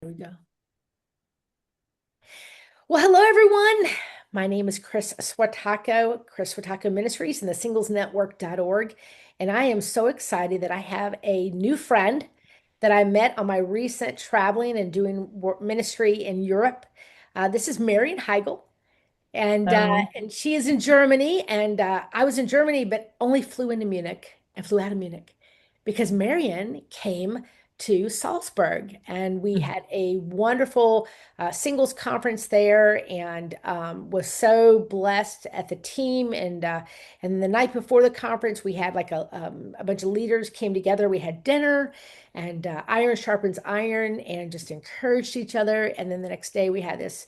There we go. Well, hello, everyone. My name is Kris Swiatocho, Kris Swiatocho Ministries and the singlesnetwork.org. And I am so excited that I have a new friend that I met on my recent traveling and doing ministry in Europe. This is Marion Heigl. And she is in Germany, and I was in Germany, but only flew into Munich and flew out of Munich because Marion came to Salzburg, and we Mhm. had a wonderful singles conference there, and was so blessed at the team. And the night before the conference, we had like a bunch of leaders came together. We had dinner, and iron sharpens iron, and just encouraged each other. And then the next day, we had this.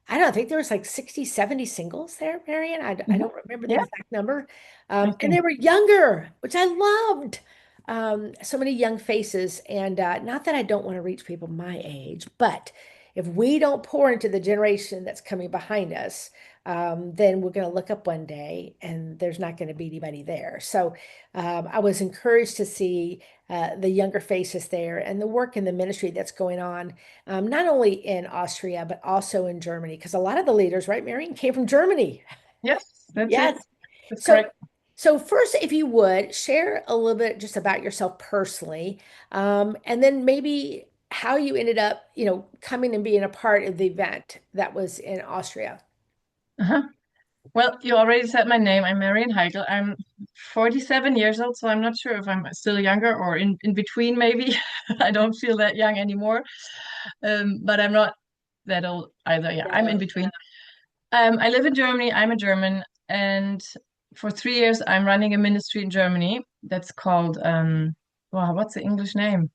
I don't know, I think there was like 60, 70 singles there, Marion. I Mhm. don't remember the Yeah, exact number. I And they think. were younger, which I loved. So many young faces. And not that I don't want to reach people my age, but if we don't pour into the generation that's coming behind us, then we're going to look up one day and there's not going to be anybody there. So I was encouraged to see the younger faces there and the work in the ministry that's going on, not only in Austria, but also in Germany, because a lot of the leaders, right, Marion, came from Germany. Yes, that's it. Yes. That's So, correct. so first, if you would share a little bit just about yourself personally, and then maybe how you ended up, coming and being a part of the event that was in Austria. Uh-huh. Well, you already said my name. I'm Marion Heigl. I'm 47 years old, so I'm not sure if I'm still younger or in between, maybe. I don't feel that young anymore. But I'm not that old either. Yeah, I'm in No. between. I live in Germany. I'm a German, and for 3 years, I'm running a ministry in Germany that's called wow, what's the English name?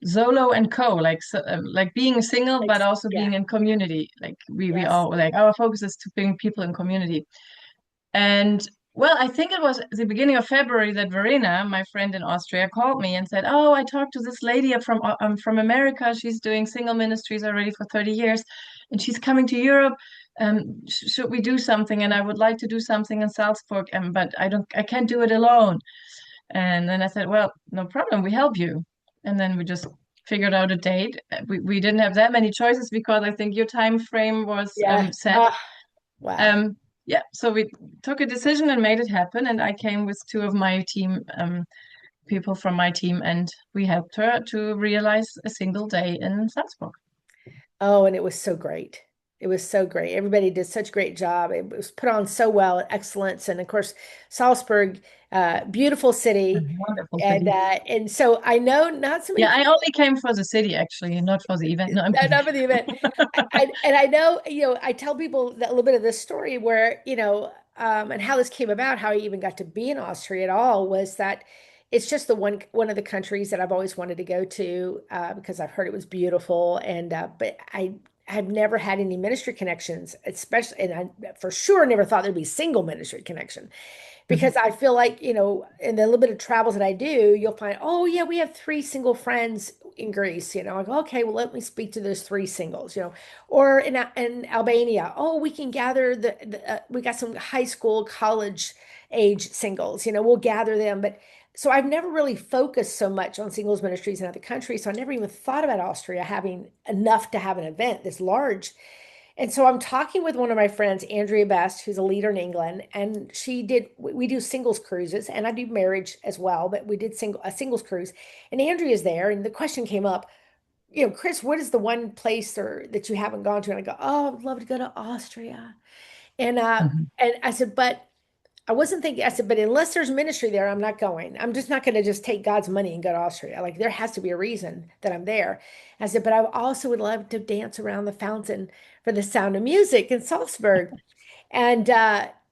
Solo&Co, like like being single, Like, but also yeah, being in community. Like we yes. all like our focus is to bring people in community. And well, I think it was the beginning of February that Verena, my friend in Austria, called me and said, "Oh, I talked to this lady from America. She's doing single ministries already for 30 years, and she's coming to Europe. Should we do something? And I would like to do something in Salzburg, but I can't do it alone." And then I said, well, no problem, we help you. And then we just figured out a date. We didn't have that many choices because I think your time frame was Yeah. set. Wow. Um, yeah, so we took a decision and made it happen. And I came with two of my team, people from my team, and we helped her to realize a single day in Salzburg. Oh, and it was so great. It was so great. Everybody did such a great job. It was put on so well, excellence. And of course, Salzburg, beautiful A city. wonderful And city. uh, and so I know not so many Yeah, I people. only came for the city actually, not for the event. No, I'm kidding. Enough of the event. And I know, I tell people that a little bit of this story where, and how this came about, how I even got to be in Austria at all was that it's just the one of the countries that I've always wanted to go to, because I've heard it was beautiful. But I have never had any ministry connections, especially, and I for sure never thought there'd be single ministry connection because I feel like, in the little bit of travels that I do, you'll find, oh yeah, we have three single friends in Greece, I go, okay, well, let me speak to those three singles, or in Albania, oh, we can gather we got some high school, college age singles, we'll gather them. But so I've never really focused so much on singles ministries in other countries. So I never even thought about Austria having enough to have an event this large. And so I'm talking with one of my friends, Andrea Best, who's a leader in England, and we do singles cruises, and I do marriage as well, but we did a singles cruise. And Andrea's there, and the question came up, Kris, what is the one place that you haven't gone to? And I go, oh, I'd love to go to Austria. And uh Mhm. and I said, but I wasn't thinking, I said, but unless there's ministry there, I'm not going. I'm just not going to just take God's money and go to Austria. Like there has to be a reason that I'm there. I said, but I also would love to dance around the fountain for the sound of music in Salzburg. And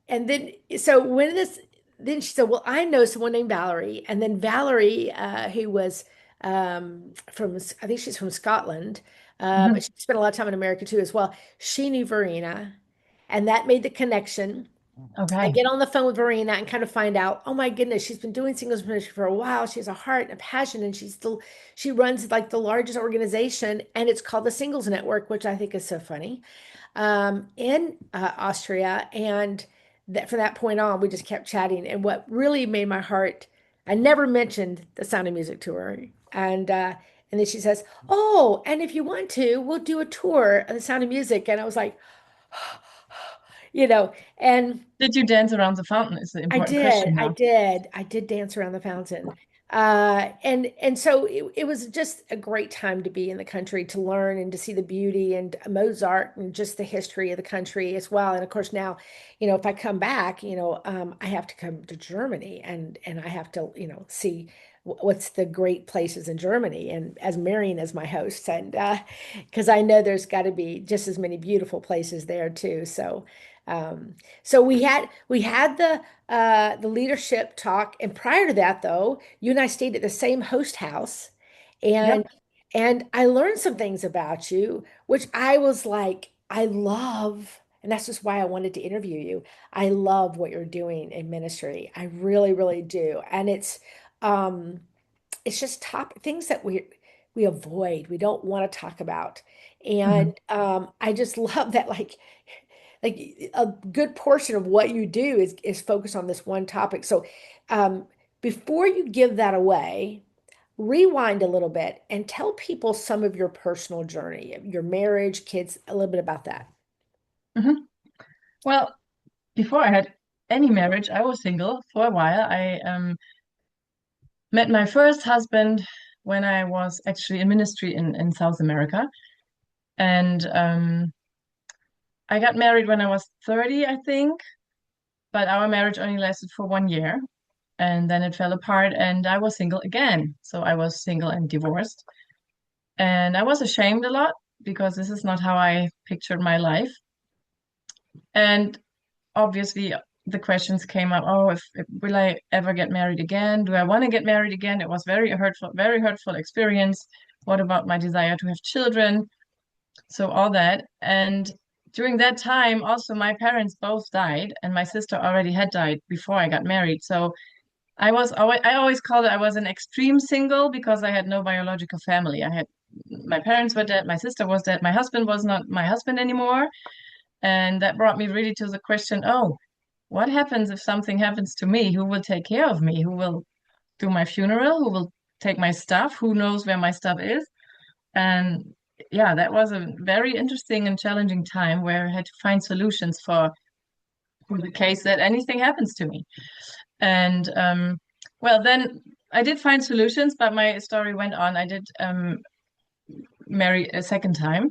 then so when this then she said, well, I know someone named Valerie. And then Valerie, who was from I think she's from Scotland, but Mhm. she spent a lot of time in America too as well. She knew Verena, and that made the connection. I Okay. get on the phone with Verena and kind of find out, oh my goodness, she's been doing singles ministry for a while. She has a heart and a passion, and she runs like the largest organization, and it's called the Singles Network, which I think is so funny, in Austria. And that from that point on, we just kept chatting. And what really made my heart, I never mentioned the Sound of Music tour, and And then she says, "Oh, and if you want to, we'll do a tour of the Sound of Music." And I was like, and Did you dance around the fountain is the I important did, question I now. did, I did dance around the fountain. And so it was just a great time to be in the country to learn and to see the beauty and Mozart and just the history of the country as well. And of course now, if I come back, I have to come to Germany and I have to, see what's the great places in Germany and as Marion as my host and because I know there's got to be just as many beautiful places there too. Um, so we had the leadership talk, and prior to that, though, you and I stayed at the same host house, and Yep. and I learned some things about you, which I was like, I love, and that's just why I wanted to interview you. I love what you're doing in ministry. I really, really do, and it's just top things that we avoid. We don't want to talk about, Mhm. and I just love that, like a good portion of what you do is focused on this one topic. So, um, before you give that away, rewind a little bit and tell people some of your personal journey, your marriage, kids, a little bit about that. Mhm. Well, before I had any marriage, I was single for a while. I met my first husband when I was actually in ministry in South America. And I got married when I was 30, I think, but our marriage only lasted for 1 year. And then it fell apart, and I was single again. So I was single and divorced. And I was ashamed a lot because this is not how I pictured my life. And obviously, the questions came up, oh, if will I ever get married again? Do I want to get married again? It was very hurtful experience. What about my desire to have children? So all that. And during that time, also my parents both died, and my sister already had died before I got married. So I always called it I was an extreme single because I had no biological family. I had my parents were dead, my sister was dead, my husband was not my husband anymore. And that brought me really to the question, oh, what happens if something happens to me? Who will take care of me? Who will do my funeral? Who will take my stuff? Who knows where my stuff is? And yeah, that was a very interesting and challenging time where I had to find solutions for the case that anything happens to me. And well, then I did find solutions, but my story went on. I did marry a second time.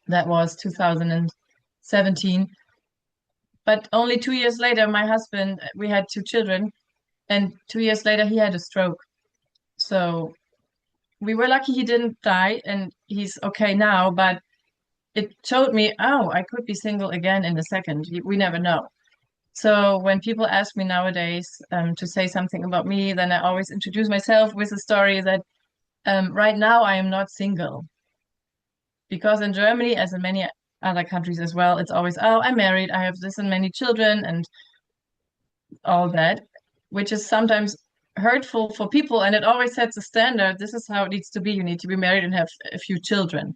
That was 2017. But only 2 years later, my husband, we had two children, and 2 years later, he had a stroke. So we were lucky he didn't die, and he's okay now. But it showed me, oh, I could be single again in a second. We never know. So when people ask me nowadays to say something about me, then I always introduce myself with a story that right now I am not single. Because in Germany, as in many other countries as well, it's always, oh, I'm married, I have this and many children and all that, which is sometimes hurtful for people. And it always sets a standard. This is how it needs to be. You need to be married and have a few children.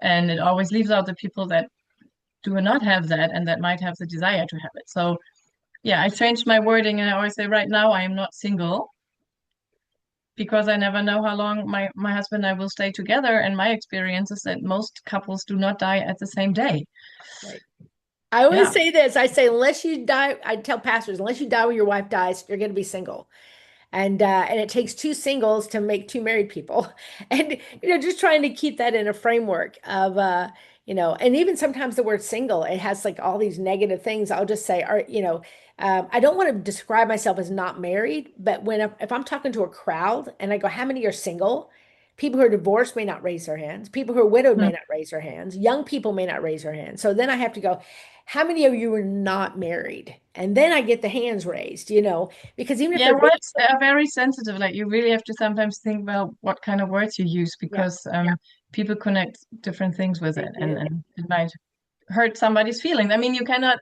And it always leaves out the people that do not have that and that might have the desire to have it. So yeah, I changed my wording and I always say right now I am not single because I never know how long my husband and I will stay together. And my experience is that most couples do not die at the same day. Right. I always Yeah. say this. I say, unless you die, I tell pastors, unless you die when your wife dies, you're going to be single. And it takes two singles to make two married people. And just trying to keep that in a framework of and even sometimes the word single, it has like all these negative things. I'll just say, I don't want to describe myself as not married, but if I'm talking to a crowd and I go, how many are single? People who are divorced may not raise their hands. People who are widowed may Mm. not raise their hands. Young people may not raise their hands. So then I have to go, how many of you are not married? And then I get the hands raised, because even if Yeah, they're dating, words are very sensitive. Like you really have to sometimes think, well, what kind of words you use yeah, because people connect different things with they it do. and it might hurt somebody's feelings. I mean, you cannot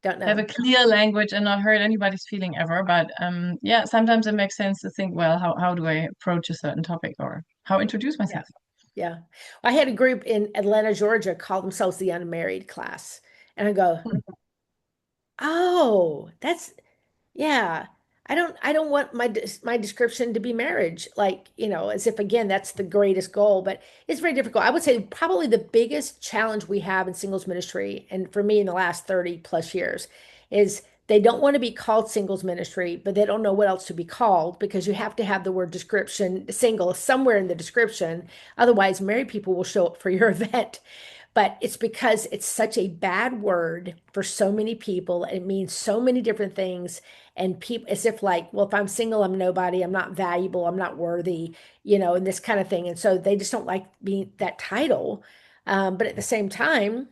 Don't have a know. clear language and not hurt anybody's feeling ever. But yeah, sometimes it makes sense to think, well, how do I approach a certain topic or how introduce Yeah. myself? Yeah. I had a group in Atlanta, Georgia, called themselves the unmarried class. And I go, oh, yeah. I don't want my description to be marriage, like, as if again that's the greatest goal, but it's very difficult. I would say probably the biggest challenge we have in singles ministry, and for me in the last 30 plus years, is they don't want to be called singles ministry, but they don't know what else to be called because you have to have the word description single somewhere in the description. Otherwise, married people will show up for your event. But it's because it's such a bad word for so many people. It means so many different things. And people, as if like, well, if I'm single, I'm nobody, I'm not valuable, I'm not worthy, and this kind of thing. And so they just don't like being that title. But at the same time,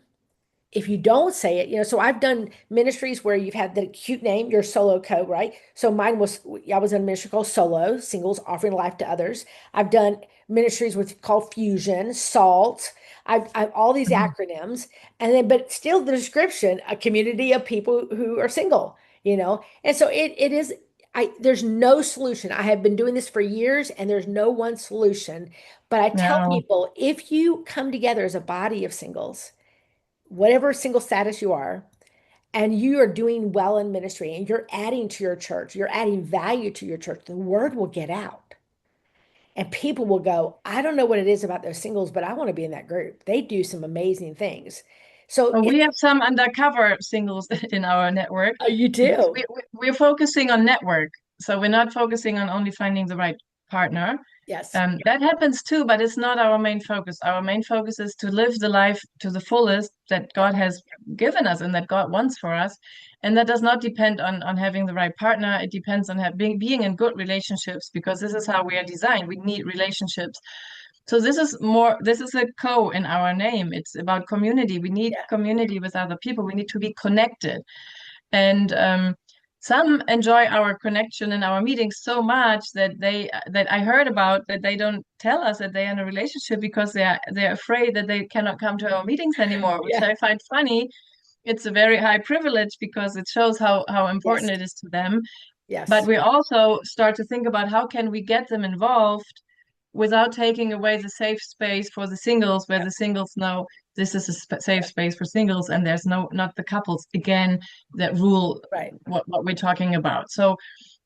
if you don't say it, so I've done ministries where you've had the cute name, your Solo&Co, right? So mine was, I was in a ministry called Solo, singles offering life to others. I've done ministries with called Fusion, SALT. I've all these Mhm. acronyms, and then, but still the description, a community of people who are single, and so it is, there's no solution. I have been doing this for years and there's no one solution. But I tell No. people, if you come together as a body of singles, whatever single status you are, and you are doing well in ministry and you're adding to your church, you're adding value to your church, the word will get out. And people will go, I don't know what it is about those singles, but I want to be in that group. They do some amazing things. So Well, we it's, have some undercover singles in our network you because do. we're focusing on network. So we're not focusing on only finding the right partner. Yes. That happens too, but it's not our main focus. Our main focus is to live the life to the fullest that Yep. God has given us and that God wants for us. And that does not depend on having the right partner. It depends on being in good relationships because this is how we are designed. We need relationships. So this is a co in our name. It's about community. We need Yeah. community with other people. We need to be connected. And some enjoy our connection in our meetings so much that I heard about that they don't tell us that they're in a relationship because they're afraid that they cannot come to our meetings anymore, which Yeah. I find funny. It's a very high privilege because it shows how important Yes. it is to them. But Yes. we also start to think about how can we get them involved without taking away the safe space for the singles, where Yep. the singles know this is a safe space for singles, and there's not the couples again that rule Right. what we're talking about. So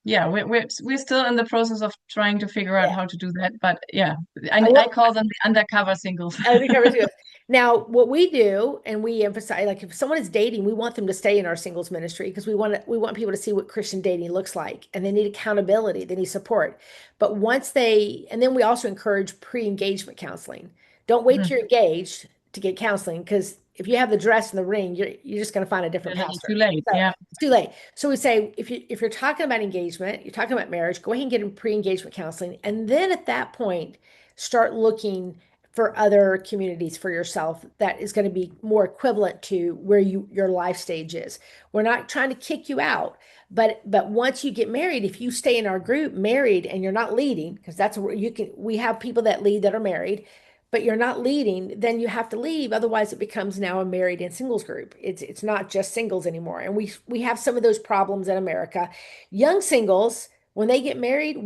yeah, we're still in the process of trying to figure out Yeah. how to do that. But yeah, I I will. call them the undercover singles. Undercover singles. Now, what we do, and we emphasize, like if someone is dating, we want them to stay in our singles ministry because we want people to see what Christian dating looks like, and they need accountability, they need support. But and then we also encourage pre-engagement counseling. Don't wait till Mhm. you're engaged to get counseling because if you have the dress and the ring, you're just going to find a A different little too pastor. late. So Yeah. it's too late. So we say if you're talking about engagement, you're talking about marriage, go ahead and get in pre-engagement counseling, and then at that point, start looking for other communities for yourself that is going to be more equivalent to where your life stage is. We're not trying to kick you out, but once you get married, if you stay in our group married and you're not leading, because that's where we have people that lead that are married, but you're not leading, then you have to leave. Otherwise, it becomes now a married and singles group. It's not just singles anymore. And we have some of those problems in America. Young singles, when they get married,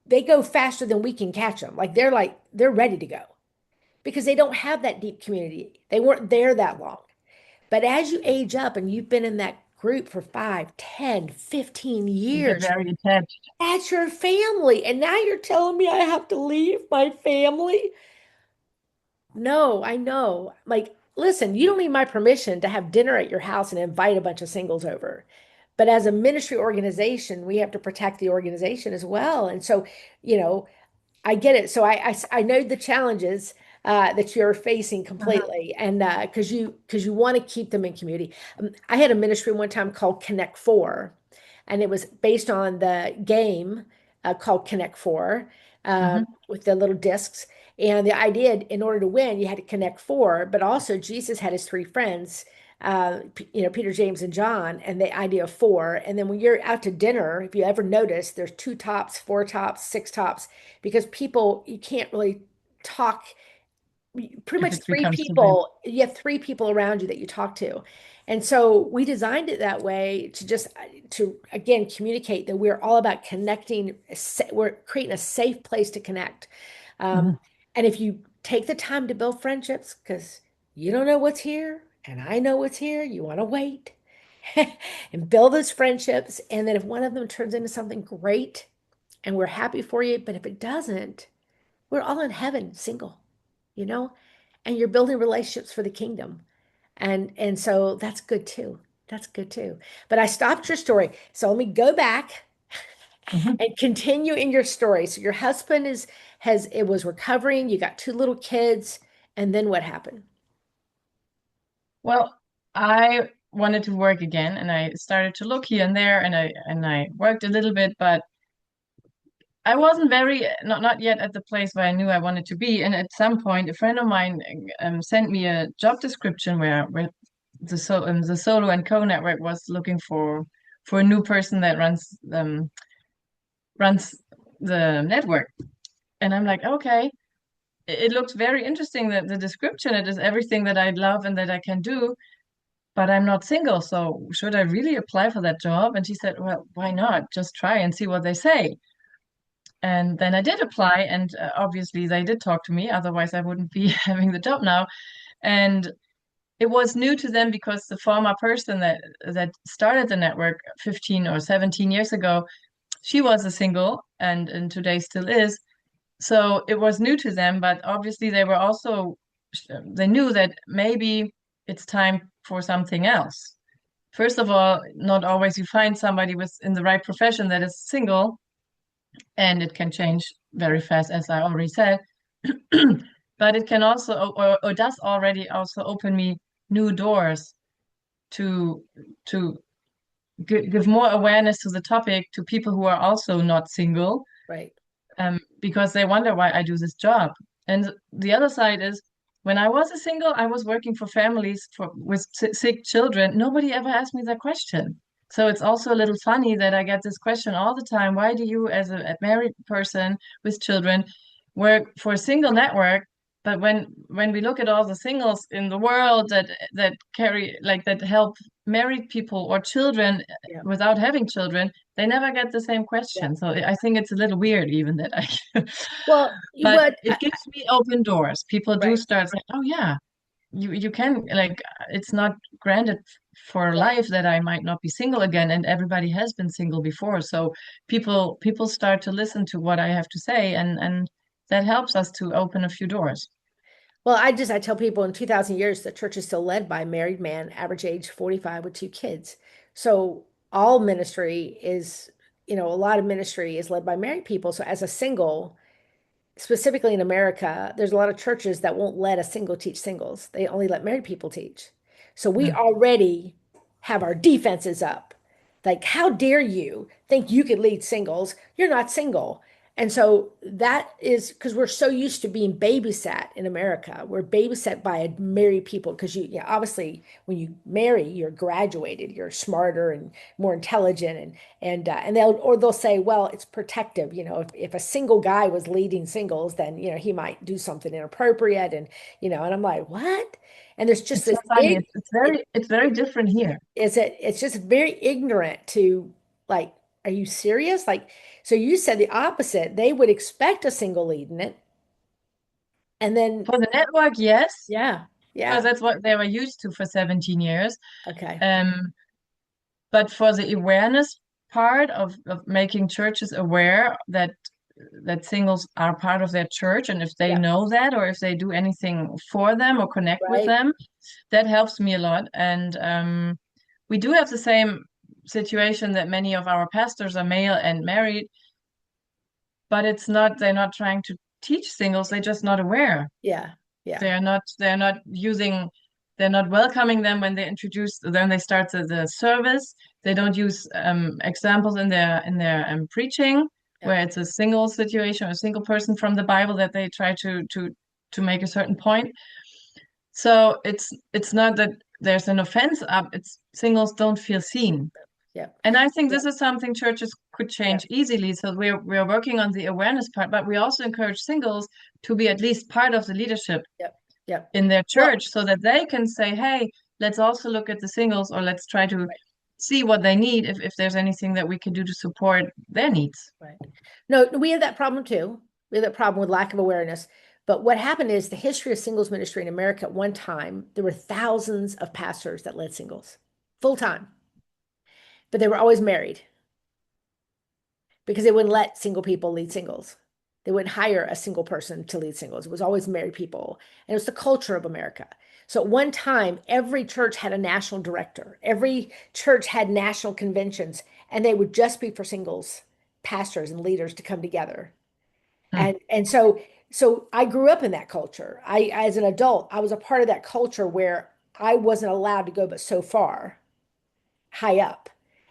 they go faster than we can catch them. They're ready to go because they don't have that deep community. They weren't there that long. But as you age up and you've been in that group for 5, 10, 15 You get years, very attached. that's your family. And now you're telling me I have to leave my family? No, I know. Like, listen, you don't need my permission to have dinner at your house and invite a bunch of singles over. But as a ministry organization, we have to protect the organization as well. And so, you know, I get it. So I know the challenges that you're facing Mhm. completely, and because you want to keep them in community. I had a ministry one time called Connect Four, and it was based on the game called Connect Four Mhm. with the little discs. And the idea, in order to win, you had to connect four. But also, Jesus had his three friends, Peter, James, and John, and the idea of four. And then when you're out to dinner, if you ever notice, there's two tops, four tops, six tops because people, you can't really talk. Pretty If much it becomes too big. you have three people around you that you talk to. And so we designed it that way to again communicate that we're all about connecting. We're creating a safe place to connect. Mhm. And if you take the time to build friendships, because you don't know what's here, and I know what's here, you want to wait and build those friendships. And then if one of them turns into something great and we're happy for you, but if it doesn't, we're all in heaven single, you know, and you're building relationships for the kingdom. And so that's good too. That's good too. But I stopped your story. So let me go back Mhm. and continue in your story. So your husband it was recovering, you got two little kids, and then what happened? Well, I wanted to work again, and I started to look here and there, and I worked a little bit, but I wasn't very not yet at the place where I knew I wanted to be. And at some point, a friend of mine sent me a job description where the Solo&Co network was looking for a new person that runs the network. And I'm like, okay, it looks very interesting that the description, it is everything that I love and that I can do, but I'm not single, so should I really apply for that job? And she said, well, why not? Just try and see what they say. And then I did apply, and obviously they did talk to me, otherwise I wouldn't be having the job now. And it was new to them because the former person that started the network 15 or 17 years ago, she was a single and today still is. So it was new to them, but obviously they knew that maybe it's time for something else. First of all, not always you find somebody with in the right profession that is single, and it can change very fast, as I already said. But it can also, or does already also open me new doors to to give more awareness to the topic to people who are also not single, Right. because they wonder why I do this job. And the other side is when I was a single, I was working for families with sick children. Nobody ever asked me that question. So it's also a little funny that I get this question all the time. Why do you, as a married person with children, work for a single network? But when we look at all the singles in the world that carry like that help married people or children Yeah. without having children, they never get the same Yeah. question. So I think it's a little weird even that I, Well, you but would, it gives me open doors. People do right, start saying, "Oh yeah, you can like it's not granted for right. life that I might not be single again." And everybody has been single before, so people start to listen to what I have to say, and that helps us to open a few doors. Well, I tell people in 2000 years, the church is still led by a married man, average age 45 with two kids. So all ministry is, a lot of ministry is led by married people. So as a single, specifically in America, there's a lot of churches that won't let a single teach singles. They only let married people teach. So we Mm. already have our defenses up. Like, how dare you think you could lead singles? You're not single. And so that is because we're so used to being babysat in America. We're babysat by married people because obviously when you marry, you're graduated, you're smarter and more intelligent, and they'll say, well, it's protective. If a single guy was leading singles, then he might do something inappropriate, and I'm like, what? And there's just It's so this funny. it, It's very different here. it's just very ignorant to like, are you serious? Like, so you said the opposite. They would expect a single lead in it, and then For the network, yes, yeah, because yeah, that's what they were used to for 17 years. okay, Um, But for the awareness part of making churches aware that singles are part of their church, and if they yeah, know that or if they do anything for them or connect with right, them, that helps me a lot. And we do have the same situation that many of our pastors are male and married, but they're not trying to teach singles, they're just not aware. yeah, yeah, They're not using, they're not welcoming them when they introduce, then they start the service. They don't use examples in their preaching yeah. where it's a single situation or a single person from the Bible that they try to make a certain point. So it's not that there's an offense up, it's singles don't feel seen. Yeah. And I think Yeah. this is something churches could Yeah. change easily. So we're working on the awareness part, but we also encourage singles to be at least part of the leadership Yep. Yep. in their Well, church so that they can say, hey, let's also look at the singles, or let's try to right, see what they need if there's anything that we can do to support their needs. right. No, we have that problem too. We have that problem with lack of awareness. But what happened is the history of singles ministry in America at one time, there were thousands of pastors that led singles full time. but they were always married because they wouldn't let single people lead singles. They wouldn't hire a single person to lead singles. It was always married people. And it was the culture of America. So at one time, every church had a national director. Every church had national conventions, and they would just be for singles, pastors and leaders to come together. Hmm. And so I grew up in that culture. As an adult, I was a part of that culture where I wasn't allowed to go but so far high up.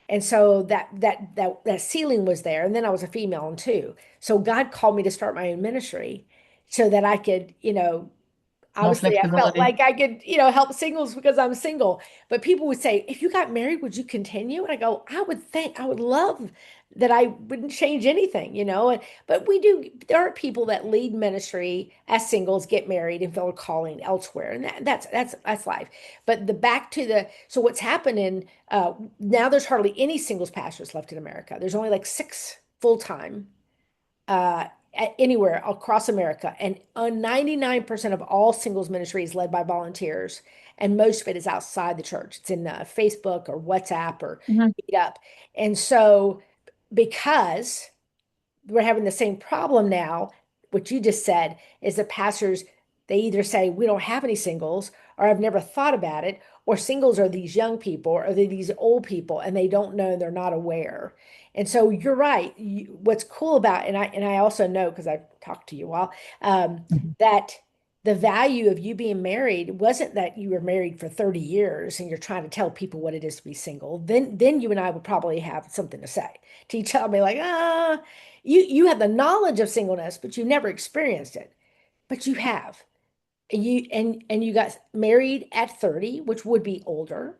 And so that ceiling was there. And then I was a female and too. So God called me to start my own ministry so that I could, More obviously I felt flexibility. like I could, help singles because I'm single. But people would say, if you got married, would you continue? And I go, I would love that. I wouldn't change anything, but there are people that lead ministry as singles, get married and feel a calling elsewhere. And that's life. But so what's happening, now there's hardly any singles pastors left in America. There's only like six full-time uh, anywhere across America. And 99% of all singles ministry is led by volunteers. And most of it is outside the church. It's in Facebook or WhatsApp or Mhm. Meetup. And so, because we're having the same problem now, what you just said is the pastors, they either say, we don't have any singles, or I've never thought about it, or singles are these young people, or they're these old people, and they don't know, they're not aware. And so you're right. What's cool about, and I also know because I've talked to you a while, Mhm. that the value of you being married wasn't that you were married for 30 years and you're trying to tell people what it is to be single. Then you and I would probably have something to say to each other, be like, you have the knowledge of singleness, but you never experienced it. But you have. And you got married at 30, which would be older,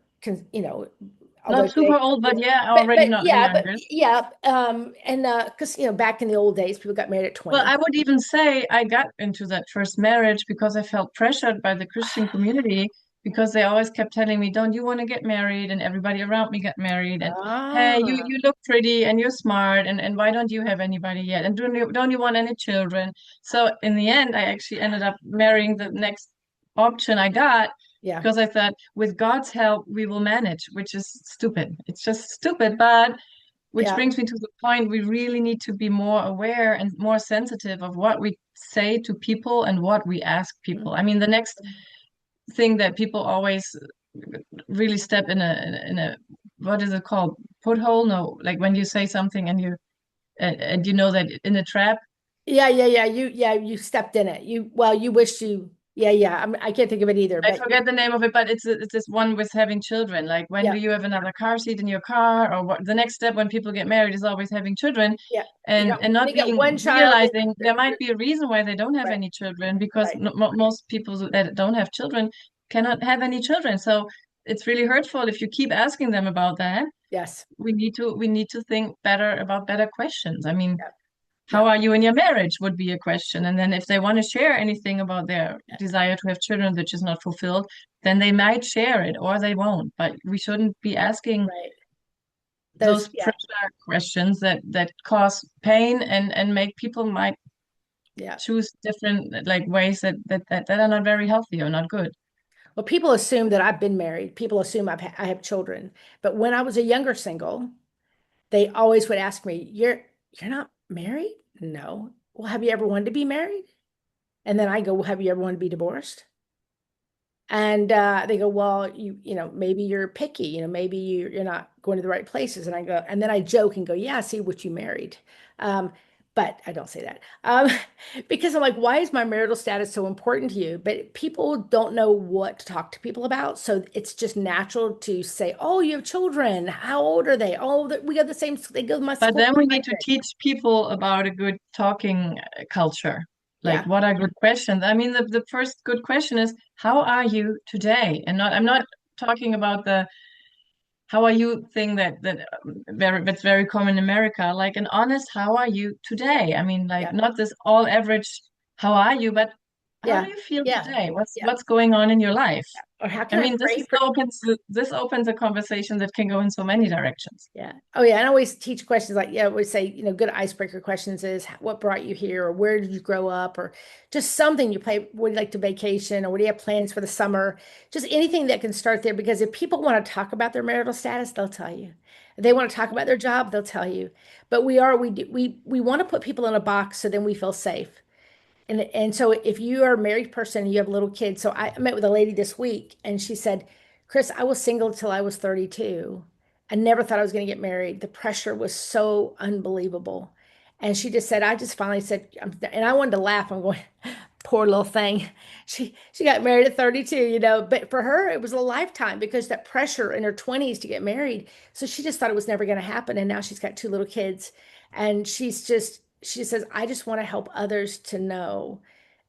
although Not today, super old, but yeah, but already but not the yeah, but youngest. yeah, and because back in the old days, people got married at Well, 20. I would even say I got into that first marriage because I felt pressured by the Christian community because they always kept telling me, "Don't you want to get married?" And everybody around me got married. And hey, you Ah, you look pretty and you're smart, and why don't you have anybody yet? And don't you want any children? So in the end, I actually ended up marrying the next option I got yeah, because I thought, with God's help, we will manage, which is stupid. It's just stupid, but which yeah, brings me to the point we really need to be more aware and more sensitive of what we say to people and what we ask people. I mean, the next thing that people always really step in a what is it called? Put hole? No, like when you say something and you know that in a trap. yeah, you stepped in it. You wished yeah. I can't think of it either, I but forget the name of it, but it's this one with having children. Like, when yeah, do you have another car seat in your car? Or what the next step when people get married is always having children, yeah. and When not you get being one child, realizing there might be a reason why they don't have right, any children, because right, most people that don't have children cannot have any children. So it's really hurtful if you keep asking them about that. yes, We need to think better about better questions. I mean, yeah, how yeah, are you in your marriage would be a question. And then if they want to share anything about their yeah, desire to have children which is not fulfilled, then they might share it or they won't. But we shouldn't be asking right. those Yeah, pressure questions that cause pain and make people might yeah. choose different like ways that are not very healthy or not good. Well, people assume that I've been married. People assume I have children. But when I was a younger single, they always would ask me, "You're not married?" No. Well, have you ever wanted to be married? And then I go, "Well, have you ever wanted to be divorced?" And they go, "Well, maybe you're picky. Maybe you're not going to the right places." And I go, and then I joke and go, "Yeah, I see what you married." Um, but I don't say that because I'm like, why is my marital status so important to you? But people don't know what to talk to people about, so it's just natural to say, "Oh, you have children. How old are they? Oh, we got the same. They go to my But school." then we need to teach people about a good talking culture. Like, Yeah, what are good questions? I mean, the first good question is, how are you today? And not, I'm not talking about the how are you thing that's very common in America. Like an honest, how are you yeah, today? I mean, like, yeah, not this all average, how are you, but how do yeah, you feel yeah, today? What's yeah. what's going on in your life? Or how I can I mean, pray for? this opens a conversation that can go in so many directions. Yeah. Oh, yeah. And I always teach questions like, yeah, I always say, good icebreaker questions is what brought you here, or where did you grow up, or just something you play. Would you like to vacation, or what do you have plans for the summer? Just anything that can start there. Because if people want to talk about their marital status, they'll tell you. If they want to talk about their job, they'll tell you. But we want to put people in a box so then we feel safe. And so if you are a married person and you have little kids, so I met with a lady this week and she said, Kris, I was single till I was 32. I never thought I was going to get married. The pressure was so unbelievable. And she just said, I just finally said, and I wanted to laugh. I'm going, poor little thing. She got married at 32, but for her it was a lifetime because that pressure in her 20s to get married. So she just thought it was never going to happen. And now she's got two little kids. And she says, I just want to help others to know,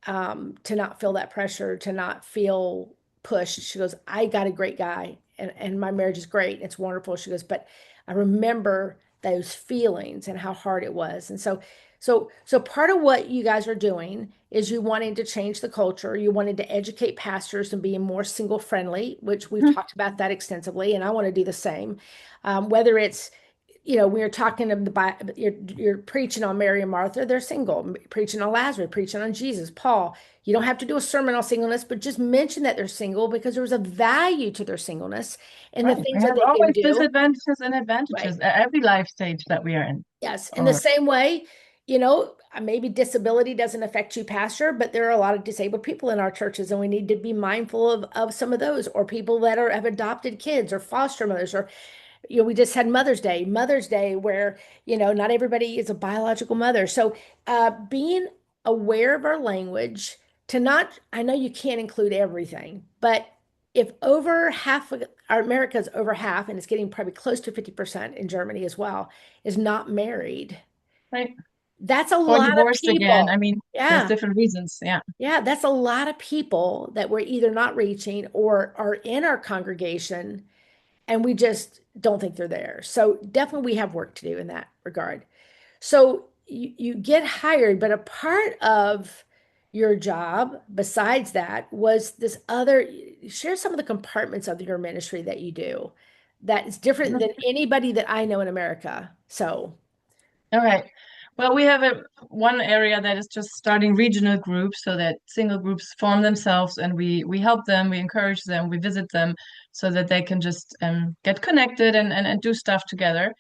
to not feel that pressure, to not feel pushed. She goes, I got a great guy and my marriage is great. It's wonderful. She goes, but I remember those feelings and how hard it was. And so part of what you guys are doing is you wanting to change the culture. You wanted to educate pastors and be more single friendly, which we've talked about that extensively, and I want to do the same. Whether it's we are talking of the Bible, you're preaching on Mary and Martha, they're single, preaching on Lazarus, preaching on Jesus, Paul. You don't have to do a sermon on singleness, but just mention that they're single because there was a value to their singleness and the Right. things We that have they can always do. disadvantages and Right. advantages at every life stage that we are in. Yes. In the Or same way, maybe disability doesn't affect you, Pastor, but there are a lot of disabled people in our churches, and we need to be mindful of some of those, or people that have adopted kids or foster mothers, or we just had Mother's Day, where, not everybody is a biological mother. So being aware of our language to not, I know you can't include everything, but if over half of our America's over half, and it's getting probably close to 50% in Germany as well, is not married. right. That's a Or lot of divorced again. I people. mean, there's Yeah. different reasons. Yeah. Yeah, that's a lot of people that we're either not reaching or are in our congregation and we just don't think they're there. So definitely we have work to do in that regard. So you get hired, but a part of your job besides that was this other, share some of the compartments of your ministry that you do that is different than anybody that I know in America. So, All right. Well, we have one area that is just starting regional groups so that single groups form themselves and we help them, we encourage them, we visit them so that they can just get connected and do stuff together.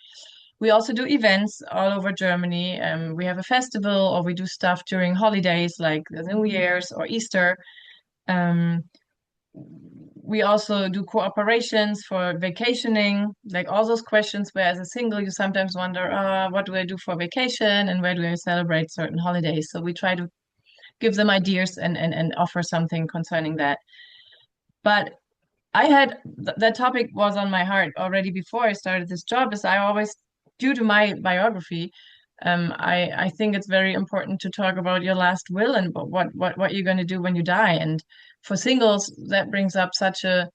We also do events all over Germany. We have a festival or we do stuff during holidays like the New Year's or Easter. Um, we also do cooperations for vacationing, like all those questions where as a single you sometimes wonder, what do I do for vacation and where do I celebrate certain holidays? So we try to give them ideas and offer something concerning that. But I had that topic was on my heart already before I started this job, as I always, due to my biography, I think it's very important to talk about your last will and what you're going to do when you die. And for singles, that brings up such a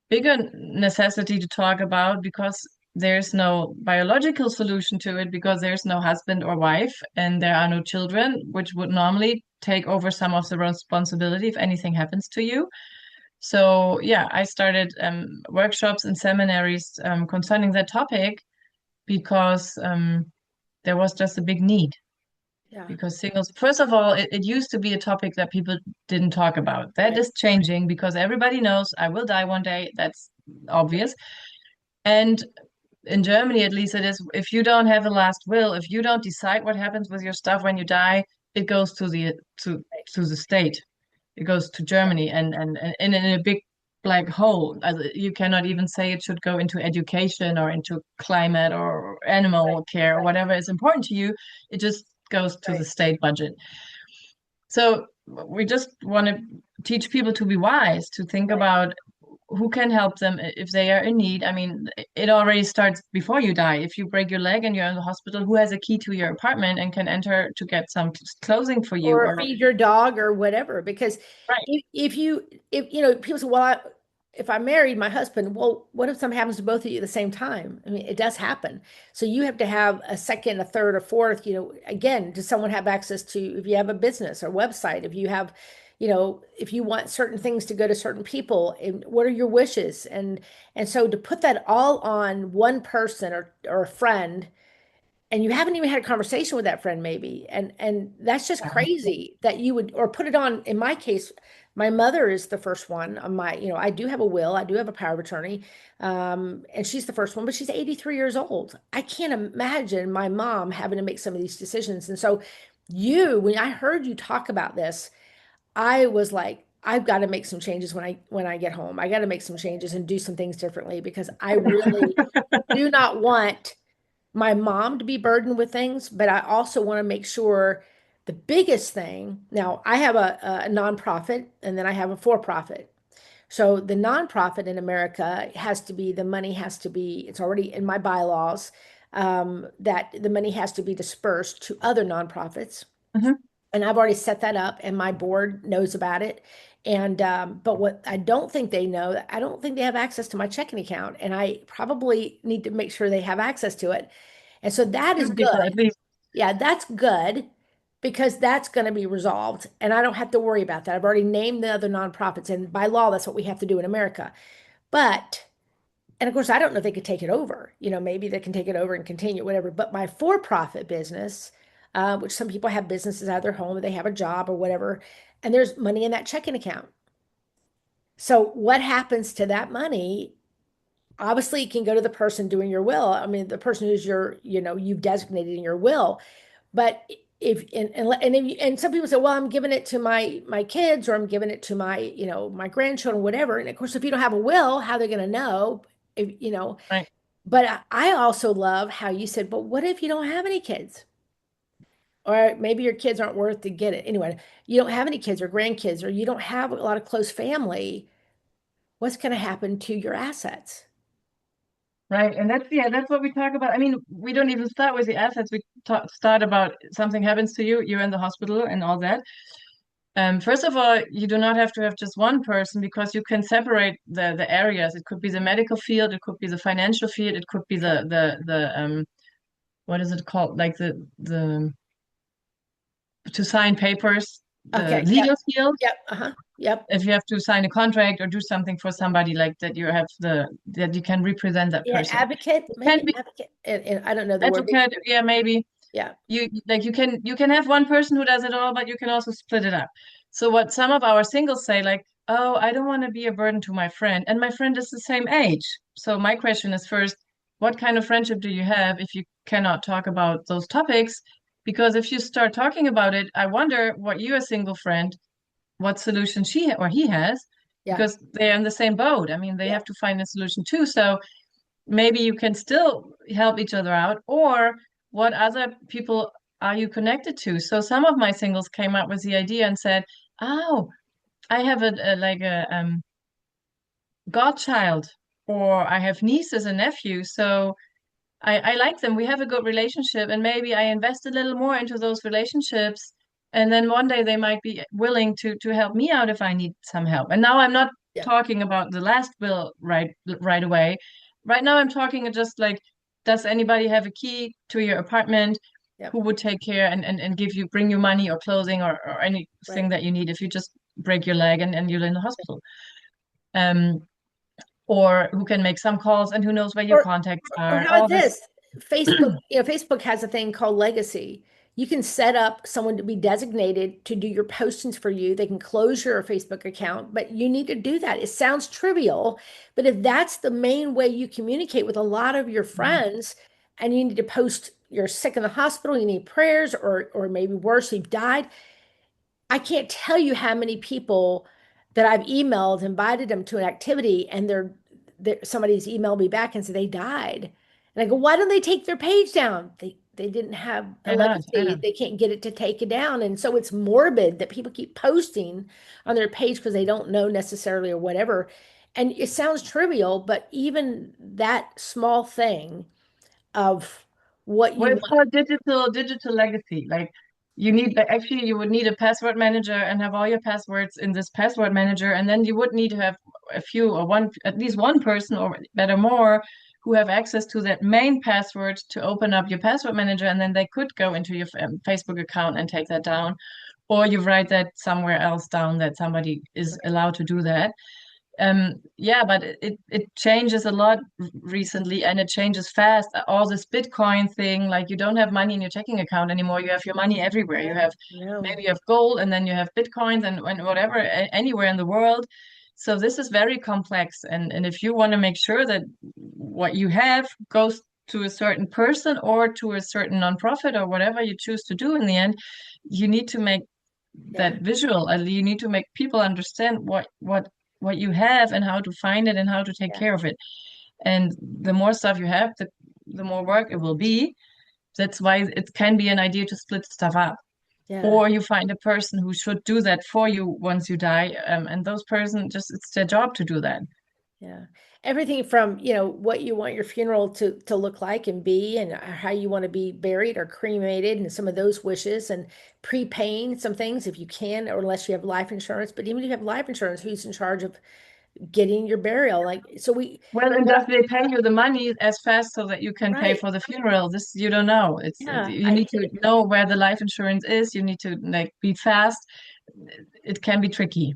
bigger necessity to talk about because there's no biological solution to it because there's no husband or wife and there are no children, which would normally take over some of the responsibility if anything happens to you. So yeah, I started workshops and seminaries concerning that topic because there was just a big need. yeah, Because singles, first of all, it used to be a topic that people didn't talk about. That right. is changing because everybody knows I will die one day. That's obvious. And in Germany, at least, it is if you don't have a last will, if you don't decide what happens with your stuff when you die, it goes to the state. It goes to Germany and in a big black hole. You cannot even say it should go into education or into climate or Right, animal care or right, whatever is important to you. It just goes to the right, state budget. So we just want to teach people to be wise, to think right. about who can help them if they are in need. I mean, it already starts before you die. If you break your leg and you're in the hospital, who has a key to your apartment and can enter to get some clothing for you? Or Or feed your dog or whatever. Because right, if people say, well, if I'm married, my husband, well, what if something happens to both of you at the same time? I mean, it does happen. So you have to have a second, a third, a fourth, again, does someone have access to, if you have a business or website, if you have, if you want certain things to go to certain people, and what are your wishes? And so to put that all on one person or a friend, and you haven't even had a conversation with that friend maybe, and that's just crazy that you would, or put it on, in my case, My mother is the first one on my, I do have a will, I do have a power of attorney, and she's the first one, but she's 83 years old. I can't imagine my mom having to make some of these decisions. And so when I heard you talk about this, I was like, I've got to make some changes when I get home. I got to make some changes and do some things differently because I really do not want my mom to be burdened with things, but I also want to make sure the biggest thing. Now, I have a nonprofit and then I have a for-profit. So the nonprofit in America has to be, the money has to be, it's already in my bylaws, that the money has to be dispersed to other nonprofits. Mhm. And I've already set that up and my board knows about it. And but what I don't think they know, I don't think they have access to my checking account. And I probably need to make sure they have access to it. And so that is Two good. people at least. Yeah, that's good because that's going to be resolved. And I don't have to worry about that. I've already named the other nonprofits. And by law, that's what we have to do in America. But and of course, I don't know if they could take it over. Maybe they can take it over and continue, whatever. But my for-profit business, which some people have businesses out of their home, they have a job or whatever, and there's money in that checking account. So what happens to that money? Obviously, it can go to the person doing your will. I mean, the person who's you've designated in your will. But if and some people say, well, I'm giving it to my kids or I'm giving it to my grandchildren, whatever. And of course, if you don't have a will, how they're going to know? If. Right. But I also love how you said, but what if you don't have any kids? Or maybe your kids aren't worth to get it. Anyway, you don't have any kids or grandkids, or you don't have a lot of close family. What's going to happen to your assets? Right. And that's, yeah, that's what we talk about. I mean, we don't even start with the assets. We talk, start about something happens to you, you're in the hospital and all that. First of all, you do not have to have just one person because you can separate the areas. It could be the medical field, it could be the financial field, it could be the what is it called? Like the to sign papers, the Okay. Yep. legal field. Yep. Uh-huh. Yep. If you have to sign a contract or do something for somebody like that, you have that you can represent that Yeah. person. Advocate, It can maybe be advocate. And I don't know the word. advocate, yeah, maybe. Yeah. You can have one person who does it all, but you can also split it up. So what some of our singles say, like, oh, I don't want to be a burden to my friend, and my friend is the same age. So my question is first, what kind of friendship do you have if you cannot talk about those topics? Because if you start talking about it, I wonder what your single friend, what solution or he has, Yeah. because they're in the same boat. I mean, they Yeah. have to find a solution too. So maybe you can still help each other out, or what other people are you connected to? So some of my singles came up with the idea and said, oh, I have a godchild, or I have nieces and nephews, so I like them, we have a good relationship, and maybe I invest a little more into those relationships, and then one day they might be willing to help me out if I need some help. And now I'm not Yeah. talking about the last will right away. Right now I'm talking just like, does anybody have a key to your apartment? Yep. Who would take care and bring you money or clothing or anything Right. that you need if you just break your leg and you're in the hospital? Um, or who can make some calls and who knows where your Or contacts or are, how all about this. this? Facebook has a thing called Legacy. You can set up someone to be designated to do your postings for you. They can close your Facebook account, but you need to do that. It sounds trivial, but if that's the main way you communicate with a lot of your friends, and you need to post you're sick in the hospital, you need prayers, or maybe worse, you've died, I can't tell you how many people that I've emailed, invited them to an activity, and somebody's emailed me back and said they died. And I go, why don't they take their page down? They didn't have a I legacy. know. They can't get it to take it down. And so it's morbid that people keep posting on their page because they don't know necessarily or whatever. And it sounds trivial, but even that small thing of what Well, you it's want. called digital legacy. Like actually you would need a password manager and have all your passwords in this password manager, and then you would need to have a few or one at least one person or better more who have access to that main password to open up your password manager, and then they could go into your Facebook account and take that down, or you write that somewhere else down that somebody is allowed to do that. Yeah, but it changes a lot recently, and it changes fast. All this Bitcoin thing, like you don't have money in your checking account anymore. You have your money everywhere. You Yeah, have no, maybe you have gold, and then you have Bitcoins and whatever anywhere in the world. So this is very complex, and if you want to make sure that what you have goes to a certain person or to a certain nonprofit or whatever you choose to do in the end, you need to make yeah, that visual. You need to make people understand what you have and how to find it and how to take yeah, care of it. And the more stuff you have, the more work it will be. That's why it can be an idea to split stuff up. yeah. Or you find a person who should do that for you once you die, and those person just it's their job to do that. Yeah. Everything from, what you want your funeral to look like and be, and how you want to be buried or cremated, and some of those wishes, and prepaying some things if you can, or unless you have life insurance. But even if you have life insurance, who's in charge of getting your burial? Like, so Well, and what does they pay you the money as fast so that you can pay right. for the funeral? This you don't know. Yeah. You need to know where the life insurance is. You need to like be fast. It can be tricky.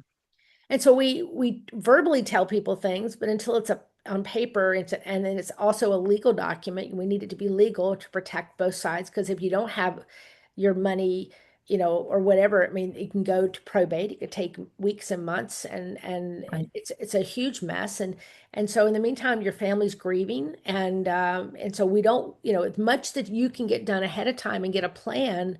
And so we verbally tell people things, but until it's up on paper, and then it's also a legal document. We need it to be legal to protect both sides. Because if you don't have your money, or whatever, I mean, it can go to probate. It could take weeks and months, and Right. it's a huge mess. And so in the meantime, your family's grieving, and so we don't, as much that you can get done ahead of time and get a plan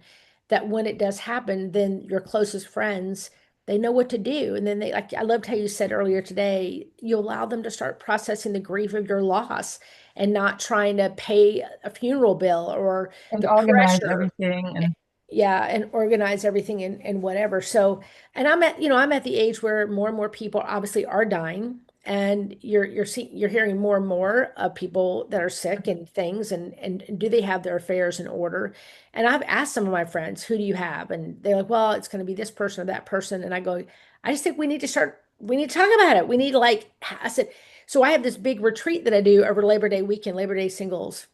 that when it does happen, then your closest friends, they know what to do. And then like, I loved how you said earlier today, you allow them to start processing the grief of your loss and not trying to pay a funeral bill or And the organize pressure. everything and Yeah, and organize everything and whatever. So, and I'm at the age where more and more people obviously are dying, and you're hearing more and more of people that are sick and things, and do they have their affairs in order? And I've asked some of my friends, who do you have? And they're like, well, it's going to be this person or that person. And I go, I just think we need to talk about it. We need to, like, I said, so I have this big retreat that I do over Labor Day weekend, Labor Day singles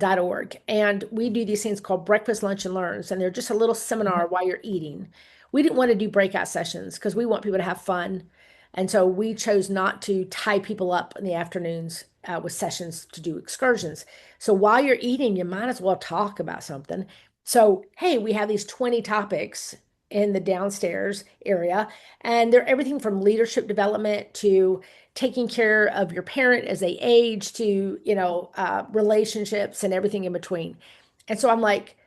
org. And we do these things called breakfast, lunch, and learns. And they're just a little seminar while you're eating. We didn't want to do breakout sessions because we want people to have fun. And so we chose not to tie people up in the afternoons with sessions to do excursions. So while you're eating, you might as well talk about something. So, hey, we have these 20 topics in the downstairs area, and they're everything from leadership development to taking care of your parent as they age to, relationships and everything in between. And so I'm like,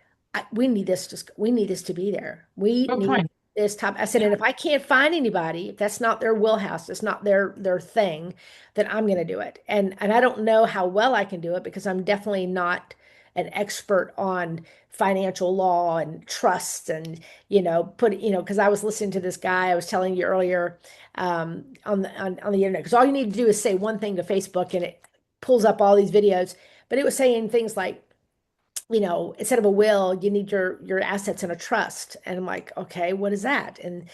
we need this to be there. We good need point. this top. I said, and if I can't find anybody, if that's not their wheelhouse, it's not their thing, then I'm going to do it. And I don't know how well I can do it because I'm definitely not an expert on financial law and trusts and, because I was listening to this guy I was telling you earlier, on the internet, because all you need to do is say one thing to Facebook and it pulls up all these videos. But it was saying things like, instead of a will, you need your assets in a trust. And I'm like, okay, what is that? And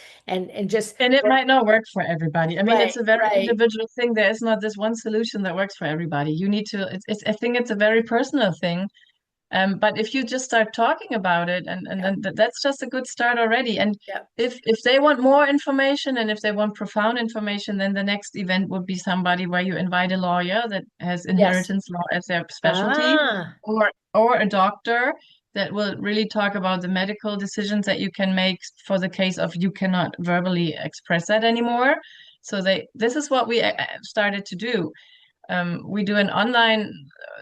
just And it might not work for everybody. I mean, right, it's a very right, individual thing. There is not this one solution that works for everybody. You need to, I think it's a very personal thing. But if you just start talking about it, and yeah, then that's just a good start already. And yeah, if they want more information and if they want profound information, then the next event would be somebody where you invite a lawyer that has yes, inheritance law as their specialty, ah, or a doctor that will really talk about the medical decisions that you can make for the case of you cannot verbally express that anymore. So this is what we started to do. We do an online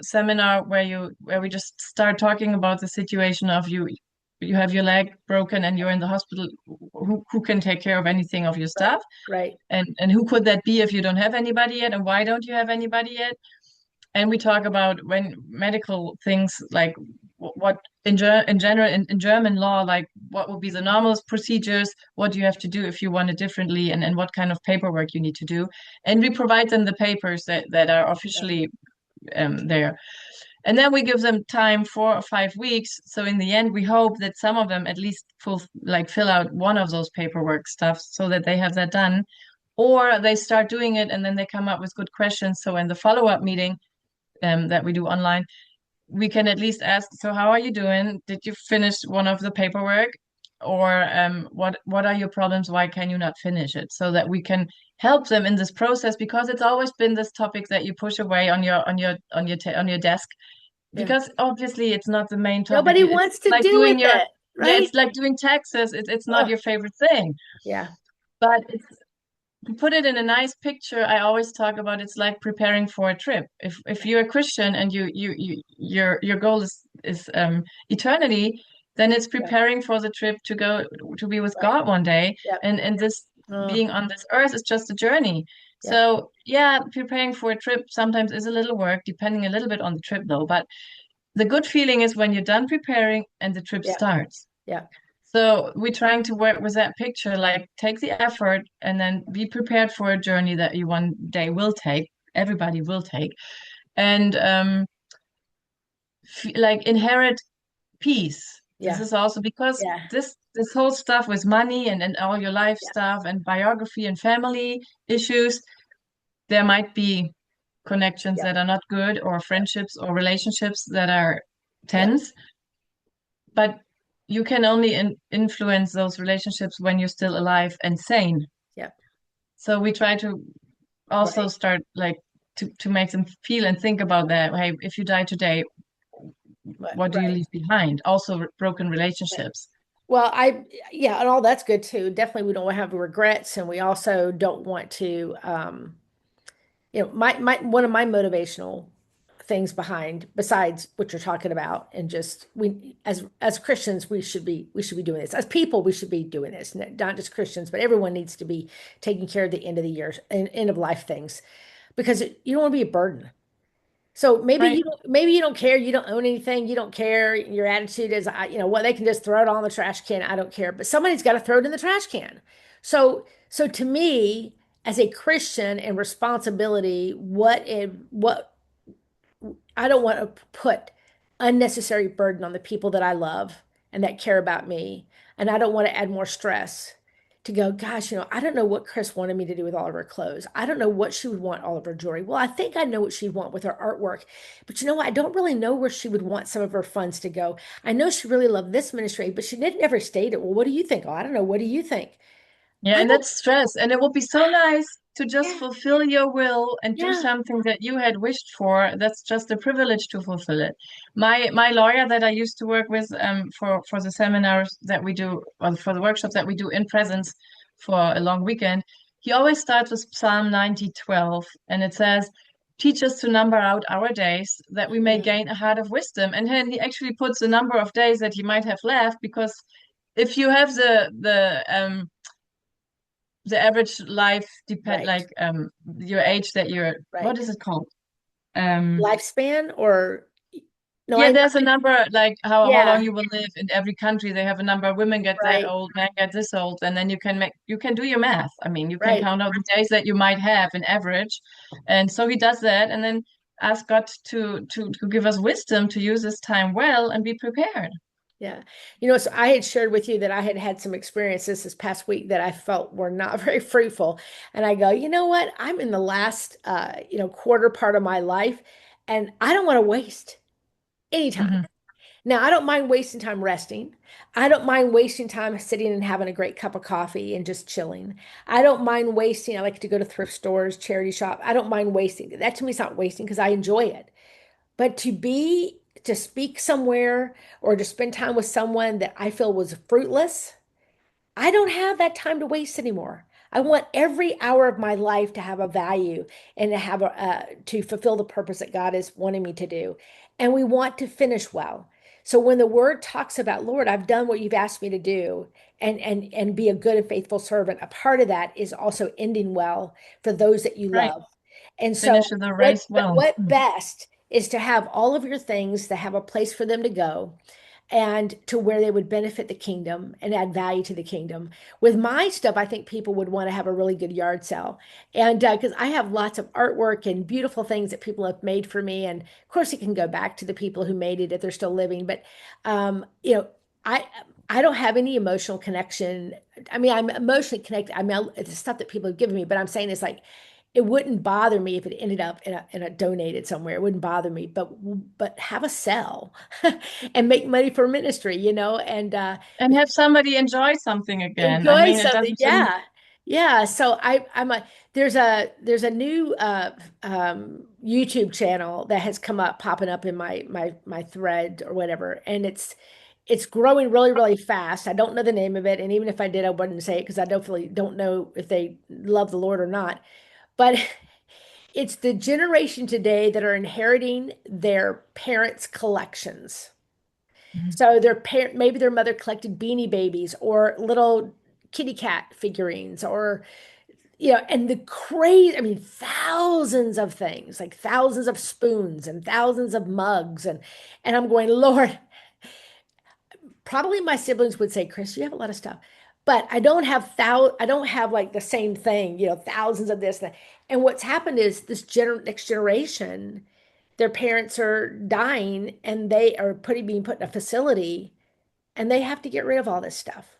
seminar where we just start talking about the situation of you have your leg broken and you're in the hospital. Who can take care of anything of your right, stuff? right, And who could that be if you don't have anybody yet? And why don't you have anybody yet? And we talk about when medical things like what in general in German law, like what would be the normal procedures, what do you have to do if you want it differently, and what kind of paperwork you need to do. And we provide them the papers that are yeah, officially there. And then we give them time 4 or 5 weeks. So in the end, we hope that some of them at least fill out one of those paperwork stuff so that they have that done. Or they start doing it and then they come up with good questions. So in the follow-up meeting, that we do online, we can at least ask, so how are you doing? Did you finish one of the paperwork? or what are your problems? Why can you not finish it? So that we can help them in this process, because it's always been this topic that you push away on your desk, Yeah. because obviously it's not the main topic. Nobody It's wants to like deal with doing your it, yeah, right? it's like doing taxes. It's not Oh, your favorite thing, yeah. but it's to put it in a nice picture. I always talk about it's like preparing for a trip. If you're a Christian and your goal is eternity, then it's Yeah. preparing for the trip to go to be with Right. God one day. Yep. And this being on this earth is just a journey. Yep. So yeah, preparing for a trip sometimes is a little work, depending a little bit on the trip though. But the good feeling is when you're done preparing and the trip Yep. starts. Yep. So we're trying to work with that picture, like take the effort and then be prepared for a journey that you one day will take, everybody will take, and f like inherit peace. This Yeah. is also because Yeah. this whole stuff with money and all your life Yeah. stuff and biography and family issues, there might be connections Yep. that are not good, or friendships or relationships that are Yep. tense, but you can only influence those relationships when you're still alive and sane. Yep. So we try to also Right. start like to make them feel and think about that. Hey, if you die today, Right. what do you Right. leave behind? Also, broken Right. relationships. Well, yeah, and all that's good too. Definitely, we don't want to have regrets, and we also don't want to, my one of my motivational things behind, besides what you're talking about, and just we as Christians, we should be doing this. As people, we should be doing this. Not just Christians, but everyone needs to be taking care of the end of the year and end of life things, because you don't want to be a burden. So Right. maybe you don't care, you don't own anything, you don't care. Your attitude is, well, they can just throw it all in the trash can. I don't care. But somebody's got to throw it in the trash can. So to me, as a Christian and responsibility, what I don't want to put unnecessary burden on the people that I love and that care about me. And I don't want to add more stress to go, gosh, I don't know what Kris wanted me to do with all of her clothes. I don't know what she would want all of her jewelry. Well, I think I know what she'd want with her artwork. But you know what? I don't really know where she would want some of her funds to go. I know she really loved this ministry, but she didn't ever state it. Well, what do you think? Oh, I don't know. What do you think? Yeah, I and don't, that's stress. And it would be so nice to just yeah, fulfill your will and do yeah, something that you had wished for. That's just a privilege to fulfill it. My lawyer that I used to work with for the seminars that we do, or for the workshops that we do in presence for a long weekend, he always starts with Psalm 90:12, and it says, "Teach us to number out our days, that we may mm, gain a heart of wisdom." And then he actually puts the number of days that he might have left, because if you have the average life depend right, like your age that you're, what right. is it called? Um Lifespan or no, yeah, there's a number like how long yeah, you will live in every country. They have a number. Women get that right, old, men get this old, and then you can do your math. I mean, you can right. count out the days that you might have in average. And so he does that, and then ask God to give us wisdom to use this time well and be prepared. Yeah. So I had shared with you that I had had some experiences this past week that I felt were not very fruitful. And I go, you know what? I'm in the last, quarter part of my life, and I don't want to waste any time. Hmm. Now, I don't mind wasting time resting. I don't mind wasting time sitting and having a great cup of coffee and just chilling. I don't mind wasting. I like to go to thrift stores, charity shop. I don't mind wasting. That to me is not wasting because I enjoy it. But to speak somewhere or to spend time with someone that I feel was fruitless, I don't have that time to waste anymore. I want every hour of my life to have a value and to fulfill the purpose that God is wanting me to do. And we want to finish well. So when the word talks about, Lord, I've done what you've asked me to do and be a good and faithful servant, a part of that is also ending well for those that you Right. love. And so Finish the race well. what best is to have all of your things to have a place for them to go and to where they would benefit the kingdom and add value to the kingdom. With my stuff, I think people would want to have a really good yard sale. And because I have lots of artwork and beautiful things that people have made for me. And of course, it can go back to the people who made it if they're still living. But, I, I don't have any emotional connection. I mean, I'm emotionally connected. I mean, it's stuff that people have given me, but I'm saying it's like, it wouldn't bother me if it ended up in a donated somewhere. It wouldn't bother me, but have a cell and make money for ministry, and And have somebody enjoy something again. I enjoy mean, it something. doesn't shouldn't. Yeah. Yeah. So I'm a there's a new YouTube channel that has come up popping up in my thread or whatever, and it's growing really, really fast. I don't know the name of it, and even if I did, I wouldn't say it because I definitely don't know if they love the Lord or not. But it's the generation today that are inheriting their parents' collections. So their parent, maybe their mother collected Beanie Babies or little kitty cat figurines or, and the crazy, I mean, thousands of things, like thousands of spoons and thousands of mugs. And I'm going, Lord, probably my siblings would say, Kris, you have a lot of stuff. But I don't have like the same thing, thousands of this. And what's happened is this next generation, their parents are dying and they are being put in a facility and they have to get rid of all this stuff.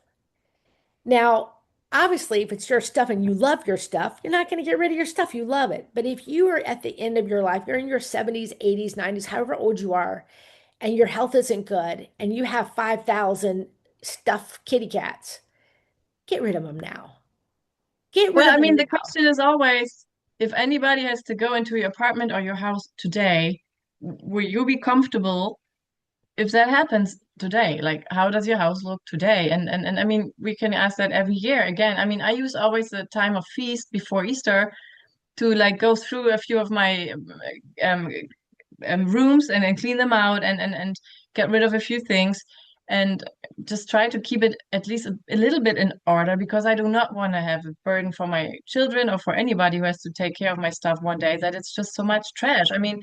Now, obviously, if it's your stuff and you love your stuff, you're not going to get rid of your stuff. You love it. But if you are at the end of your life, you're in your 70s, 80s, 90s, however old you are, and your health isn't good, and you have 5,000 stuffed kitty cats, get rid of them now. Get rid Well, of I them mean, the now. question is always if anybody has to go into your apartment or your house today, will you be comfortable if that happens today? Like, how does your house look today? And I mean, we can ask that every year again. I mean, I use always the time of feast before Easter to like go through a few of my um, rooms and clean them out and get rid of a few things and just try to keep it at least a little bit in order because I do not want to have a burden for my children or for anybody who has to take care of my stuff one day that it's just so much trash. I mean,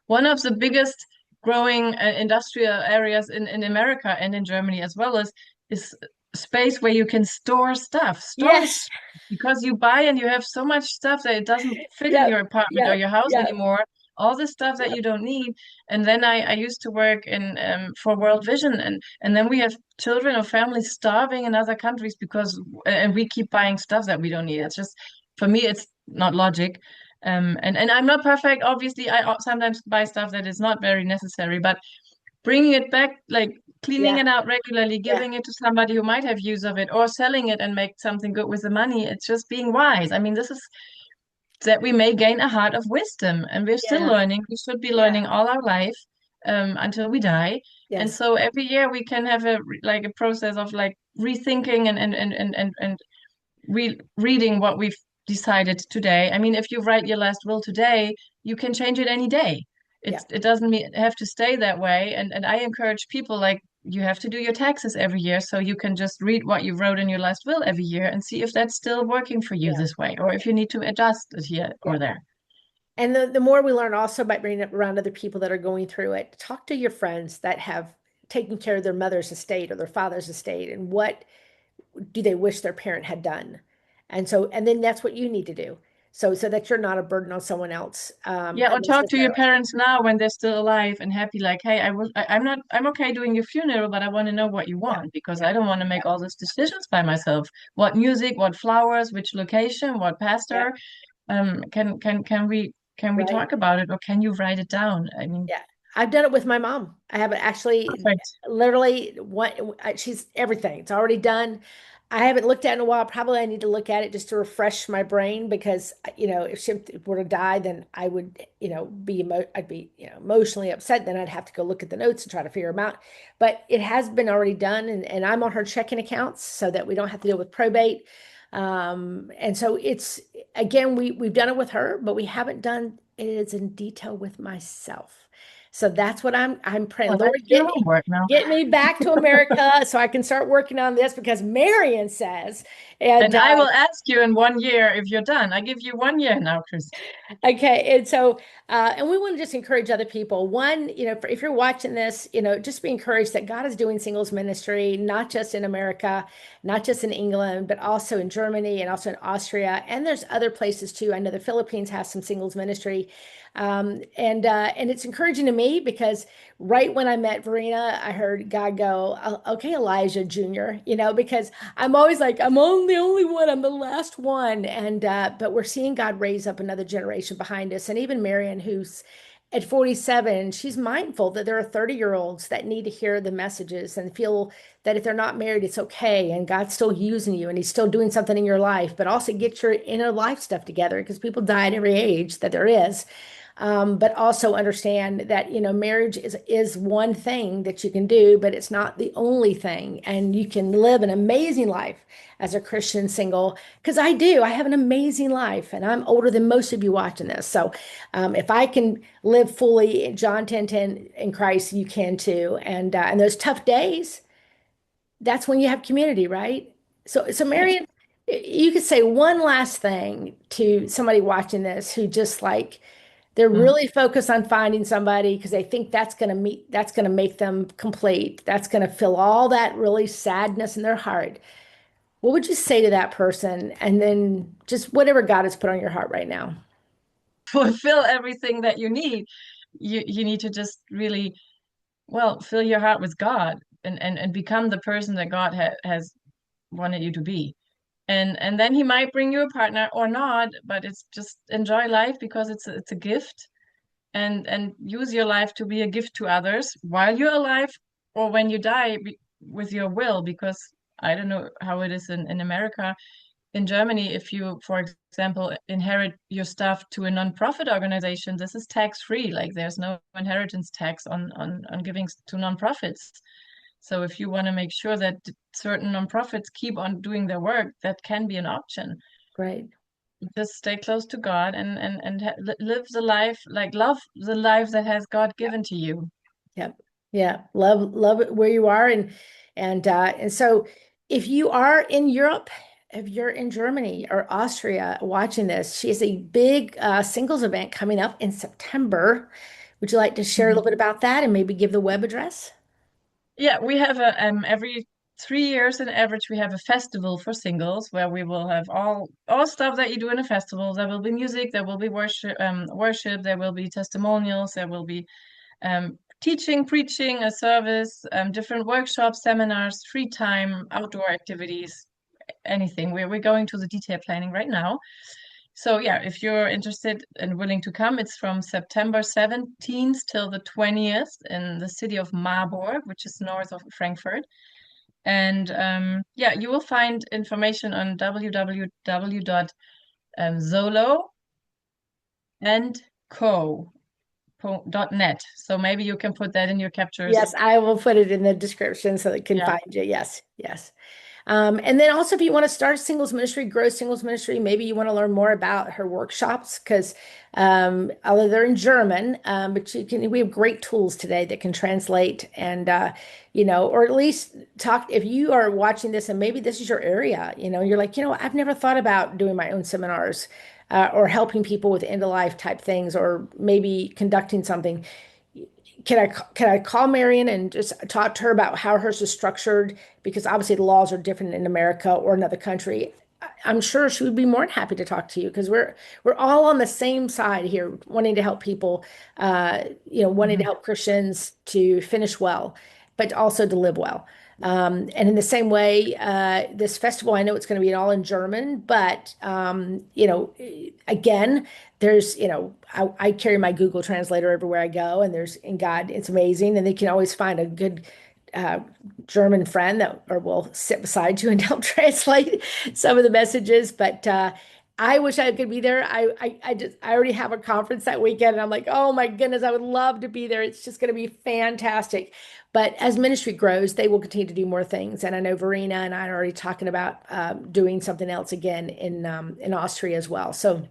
one of the biggest growing industrial areas in America and in Germany as well is space where you can store stuff, Yes. because you buy and you have so much stuff that it doesn't fit in your Yep. apartment or Yep. your house Yep. anymore. All the stuff that you Yep. don't need. And then I used to work in for World Vision and then we have children or families starving in other countries because and we keep buying stuff that we don't need. Yep. It's just for me it's not logic. And I'm not perfect. Obviously, I sometimes buy stuff that is not very necessary, but bringing it back, like cleaning Yeah. it out regularly, Yeah. giving it to somebody who might have use of it, or selling it and make something good with the money. It's just being wise. I mean, this is that we may gain a heart of wisdom, and we're still Yeah. learning. We should be Yeah. learning all our life until we die. And Yes. so every year we can have a process of like rethinking and reading what we've decided today. I mean, if you write your last will today, you can change it any day. Yeah. It doesn't have to stay that way. And I encourage people like you have to do your taxes every year, so you can just read what you wrote in your last will every year and see if that's still working for you Yeah. this way, or if you need to adjust it here Yeah. or there. And the more we learn also by bringing it around other people that are going through it, talk to your friends that have taken care of their mother's estate or their father's estate and what do they wish their parent had done. And then that's what you need to do. So that you're not a burden on someone else Yeah, or talk to your unnecessarily. parents now when they're still alive and happy, like, hey, I'm not, I'm okay doing your funeral, but I want to know what you Yeah. want because Yeah. I don't want to Yeah. make all these decisions by myself. What music, what flowers, which location, what Yeah. pastor, can we Right. talk about it or can you write it down? I mean, Yeah, I've done it with my mom. I have actually perfect. literally she's everything. It's already done. I haven't looked at it in a while. Probably I need to look at it just to refresh my brain because if she were to die, then I would I'd be emotionally upset. Then I'd have to go look at the notes and try to figure them out. But it has been already done, and I'm on her checking accounts so that we don't have to deal with probate. And so it's again we've done it with her, but we haven't done it as in detail with myself. So that's what I'm praying. Well, Lord, that's your homework now. get me back to America so I can start working on this because Marion says, and And I will ask you in 1 year if you're done. I give you 1 year now, Chris. okay, and so and we want to just encourage other people. One, if you're watching this, just be encouraged that God is doing singles ministry, not just in America, not just in England, but also in Germany and also in Austria, and there's other places too. I know the Philippines has some singles ministry, and it's encouraging to me me because right when I met Verena, I heard God go, Okay, Elijah Jr., because I'm always like, I'm only the only one, I'm the last one. And but we're seeing God raise up another generation behind us. And even Marion, who's at 47, she's mindful that there are 30-year-olds that need to hear the messages and feel that if they're not married, it's okay. And God's still using you and He's still doing something in your life, but also get your inner life stuff together because people die at every age that there is. But also understand that, marriage is one thing that you can do, but it's not the only thing. And you can live an amazing life as a Christian single, because I do. I have an amazing life, and I'm older than most of you watching this. So if I can live fully in John 10:10 in Christ, you can too. And those tough days, that's when you have community, right? So Yeah. Marion, you could say one last thing to somebody watching this who just like they're Mm. really focused on finding somebody because they think that's going to make them complete. That's going to fill all that really sadness in their heart. What would you say to that person? And then just whatever God has put on your heart right now. Fulfill everything that you need. You need to just really, well, fill your heart with God and become the person that God has wanted you to be. And then He might bring you a partner or not, but it's just enjoy life because it's a gift, and use your life to be a gift to others while you're alive or when you die with your will, because I don't know how it is in America. In Germany, if you, for example, inherit your stuff to a non-profit organization, this is tax free. Like there's no inheritance tax on giving to non-profits. So if you want to make sure that certain non-profits keep on doing their work, that can be an option. Right. Just stay close to God and live the life, like love the life that has God given to you. Yep. Yeah. Love it where you are. And so if you are in Europe, if you're in Germany or Austria watching this, she has a big singles event coming up in September. Would you like to share a Mhm. little bit about that and maybe give the web address? Yeah, we have a every 3 years in average we have a festival for singles where we will have all stuff that you do in a festival. There will be music, there will be worship, there will be testimonials, there will be teaching, preaching, a service, different workshops, seminars, free time, outdoor activities, anything. We're going to the detail planning right now. So yeah, if you're interested and willing to come, it's from September 17th till the 20th in the city of Marburg, which is north of Frankfurt. And yeah, you will find information on www.solo&co.net. So maybe you can put that in your captures. Yes, I will put it in the description so they can Yeah. find you. Yes, yes. And then also, if you want to start singles ministry, grow singles ministry, maybe you want to learn more about her workshops because although they're in German, but we have great tools today that can translate and or at least talk. If you are watching this and maybe this is your area, you're like, I've never thought about doing my own seminars or helping people with end of life type things, or maybe conducting something. Can I call Marion and just talk to her about how hers is structured? Because obviously the laws are different in America or another country. I'm sure she would be more than happy to talk to you because we're all on the same side here, wanting to help people, wanting to Mhm. help Christians to finish well, but also to live well. And in the same way, this festival, I know it's going to be all in German, but again, there's, I carry my Google Translator everywhere I go, and in God, it's amazing, and they can always find a good uh, German friend that or will sit beside you and help translate some of the messages. But I wish I could be there. I already have a conference that weekend, and I'm like, oh my goodness, I would love to be there. It's just going to be fantastic. But as ministry grows, they will continue to do more things. And I know Verena and I are already talking about doing something else again in Austria as well. So.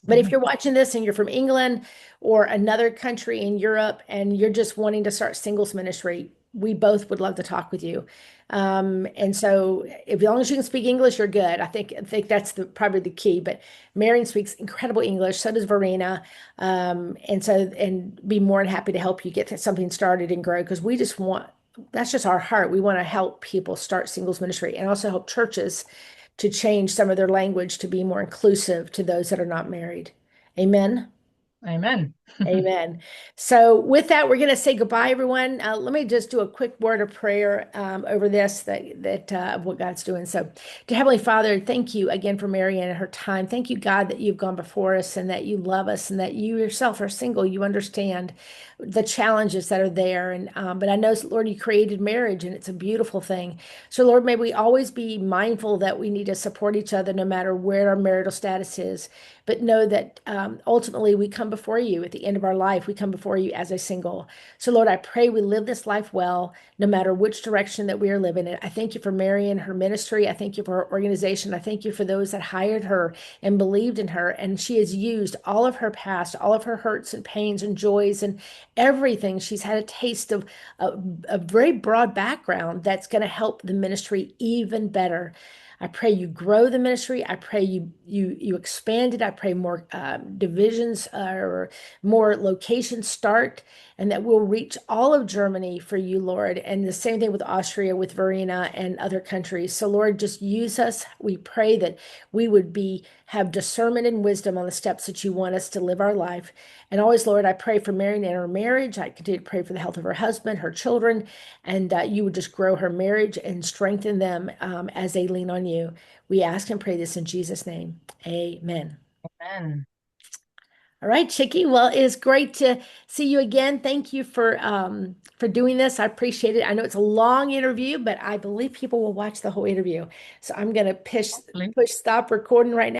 But if Mhm. you're watching this and you're from England or another country in Europe and you're just wanting to start singles ministry, we both would love to talk with you. And so, if, as long as you can speak English, you're good. I think that's probably the key. But Marion speaks incredible English, so does Verena, and be more than happy to help you get something started and grow because we just want. That's just our heart. We want to help people start singles ministry and also help churches to change some of their language to be more inclusive to those that are not married. Amen. Amen. Amen. So, with that, we're going to say goodbye, everyone. Let me just do a quick word of prayer over this of what God's doing. So, dear Heavenly Father, thank you again for Marion and her time. Thank you, God, that you've gone before us and that you love us and that you yourself are single. You understand the challenges that are there. And but I know, Lord, you created marriage and it's a beautiful thing. So, Lord, may we always be mindful that we need to support each other no matter where our marital status is, but know that ultimately we come before you at the end of our life. We come before you as a single. So, Lord, I pray we live this life well, no matter which direction that we are living in. I thank you for Mary and her ministry. I thank you for her organization. I thank you for those that hired her and believed in her. And she has used all of her past, all of her hurts and pains and joys and everything. She's had a taste of a very broad background that's going to help the ministry even better. I pray you grow the ministry. I pray you expand it. I pray more divisions or more locations start, and that we'll reach all of Germany for you, Lord. And the same thing with Austria, with Verena, and other countries. So, Lord, just use us. We pray that we would be have discernment and wisdom on the steps that you want us to live our life. And always, Lord, I pray for Marion and her marriage. I continue to pray for the health of her husband, her children, and you would just grow her marriage and strengthen them as they lean on you. We ask and pray this in Jesus' name. Amen. Amen. All right, Chicky. Well, it is great to see you again. Thank you for doing this. I appreciate it. I know it's a long interview, but I believe people will watch the whole interview. So I'm gonna push Hopefully. push stop recording right now.